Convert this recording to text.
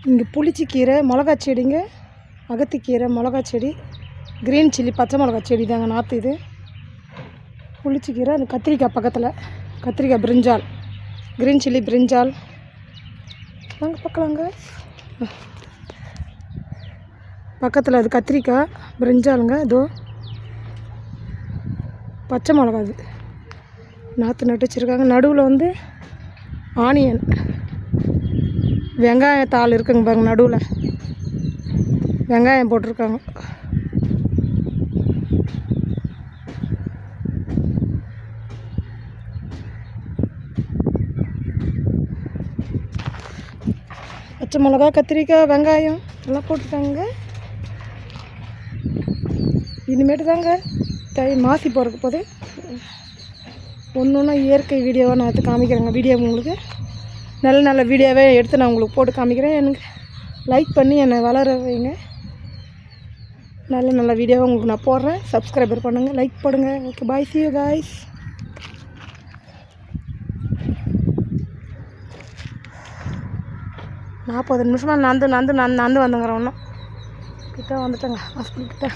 இங்கே புளிச்சக்கீரை மிளகா செடிங்க, அகத்திக்கீரை மிளகா செடி, க்ரீன் சில்லி பச்சை மிளகா செடி தாங்க நாற்று இது. புளிச்சக்கீரை அந்த கத்திரிக்காய் பக்கத்தில், கத்திரிக்காய் பிரிஞ்சால், க்ரீன் சில்லி பிரிஞ்சால் வாங்க பார்க்கலாங்க. பக்கத்தில் அது கத்திரிக்காய் பிரிஞ்சாலுங்க. இதோ பச்சை மிளகா அது நாற்று நட்டு வச்சுருக்காங்க. நடுவில் வந்து ஆனியன் வெங்காயத்தாள் இருக்குங்க பாருங்க. நடுவில் வெங்காயம் போட்டிருக்காங்க. பச்சை மிளகா, கத்திரிக்காய், வெங்காயம் எல்லாம் போட்டிருக்காங்க. இனிமேட்டு தாங்க மாசி போகிறக்கு போது ஒன்று ஒன்றா இயற்கை வீடியோவாக நான் எடுத்து காமிக்கிறேங்க. வீடியோ உங்களுக்கு நல்ல நல்ல வீடியோவே எடுத்து நான் உங்களுக்கு போட்டு காமிக்கிறேன். எனக்கு லைக் பண்ணி என்னை வளர வைங்க. நல்ல நல்ல வீடியோவை உங்களுக்கு நான் போடுறேன். சப்ஸ்கிரைபர் பண்ணுங்கள், லைக் போடுங்க. Okay, bye, see you guys. நாற்பது நிமிஷமாக நடந்து வந்துங்கிறேன். ஒன்றும் கிட்ட வந்துட்டேங்க ஹாஸ்பிட்டல் கிட்ட.